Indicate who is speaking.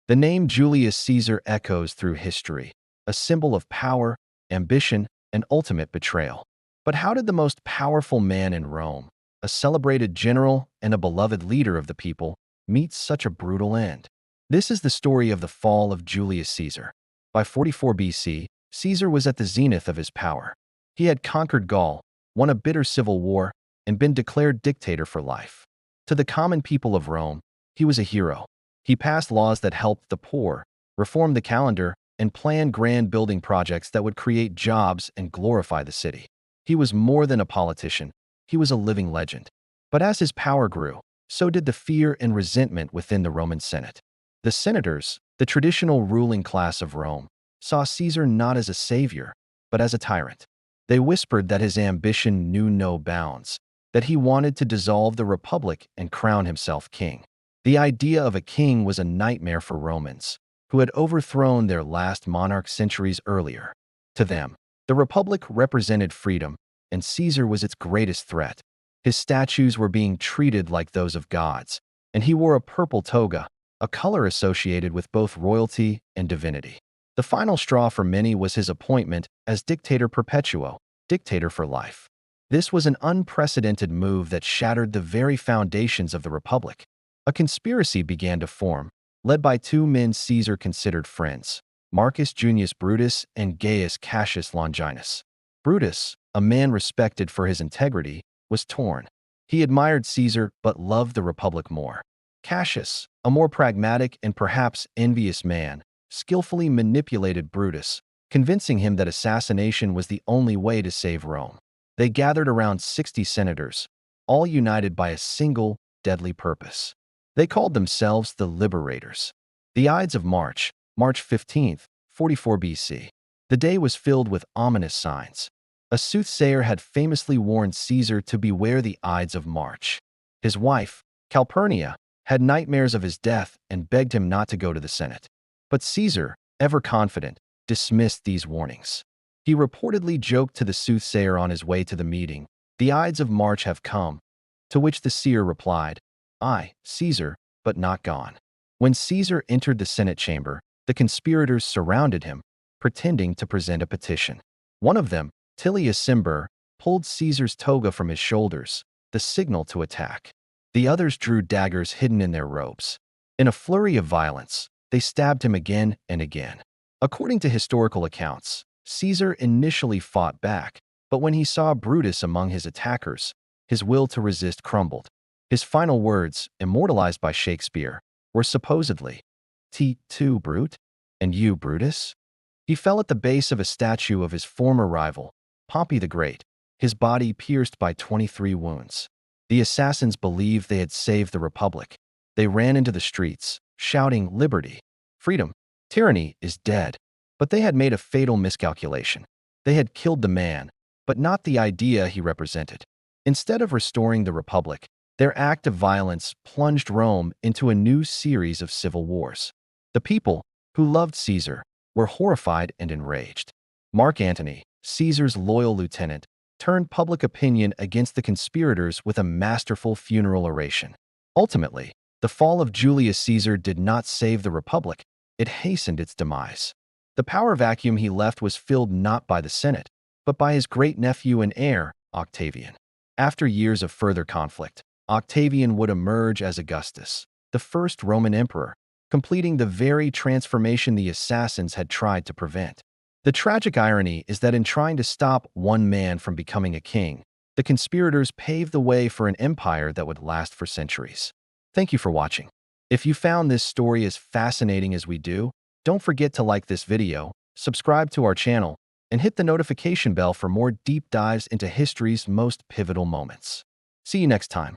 Speaker 1: The name Julius Caesar echoes through history, a symbol of power, ambition, and ultimate betrayal. But how did the most powerful man in Rome, a celebrated general and a beloved leader of the people, meet such a brutal end? This is the story of the fall of Julius Caesar. By 44 BC, Caesar was at the zenith of his power. He had conquered Gaul, won a bitter civil war, and been declared dictator for life. To the common people of Rome, he was a hero. He passed laws that helped the poor, reformed the calendar, and planned grand building projects that would create jobs and glorify the city. He was more than a politician. He was a living legend. But as his power grew, so did the fear and resentment within the Roman Senate. The senators, the traditional ruling class of Rome, saw Caesar not as a savior, but as a tyrant. They whispered that his ambition knew no bounds, that he wanted to dissolve the republic and crown himself king. The idea of a king was a nightmare for Romans, who had overthrown their last monarch centuries earlier. To them, the republic represented freedom, and Caesar was its greatest threat. His statues were being treated like those of gods, and he wore a purple toga, a color associated with both royalty and divinity. The final straw for many was his appointment as dictator perpetuo, dictator for life. This was an unprecedented move that shattered the very foundations of the republic. A conspiracy began to form, led by two men Caesar considered friends, Marcus Junius Brutus and Gaius Cassius Longinus. Brutus, a man respected for his integrity, was torn. He admired Caesar but loved the republic more. Cassius, a more pragmatic and perhaps envious man, skillfully manipulated Brutus, convincing him that assassination was the only way to save Rome. They gathered around 60 senators, all united by a single, deadly purpose. They called themselves the Liberators. The Ides of March, March 15th, 44 BC. The day was filled with ominous signs. A soothsayer had famously warned Caesar to beware the Ides of March. His wife, Calpurnia, had nightmares of his death and begged him not to go to the Senate. But Caesar, ever confident, dismissed these warnings. He reportedly joked to the soothsayer on his way to the meeting, "The Ides of March have come," to which the seer replied, "I, Caesar, but not gone." When Caesar entered the Senate chamber, the conspirators surrounded him, pretending to present a petition. One of them, Tullius Cimber, pulled Caesar's toga from his shoulders, the signal to attack. The others drew daggers hidden in their robes. In a flurry of violence, they stabbed him again and again. According to historical accounts, Caesar initially fought back, but when he saw Brutus among his attackers, his will to resist crumbled. His final words, immortalized by Shakespeare, were supposedly, "T2, Brute, and you, Brutus?" He fell at the base of a statue of his former rival, Pompey the Great, his body pierced by 23 wounds. The assassins believed they had saved the republic. They ran into the streets, shouting, "Liberty, freedom, tyranny is dead." But they had made a fatal miscalculation. They had killed the man, but not the idea he represented. Instead of restoring the republic, their act of violence plunged Rome into a new series of civil wars. The people, who loved Caesar, were horrified and enraged. Mark Antony, Caesar's loyal lieutenant, turned public opinion against the conspirators with a masterful funeral oration. Ultimately, the fall of Julius Caesar did not save the republic, it hastened its demise. The power vacuum he left was filled not by the Senate, but by his great-nephew and heir, Octavian. After years of further conflict, Octavian would emerge as Augustus, the first Roman emperor, completing the very transformation the assassins had tried to prevent. The tragic irony is that in trying to stop one man from becoming a king, the conspirators paved the way for an empire that would last for centuries. Thank you for watching. If you found this story as fascinating as we do, don't forget to like this video, subscribe to our channel, and hit the notification bell for more deep dives into history's most pivotal moments. See you next time.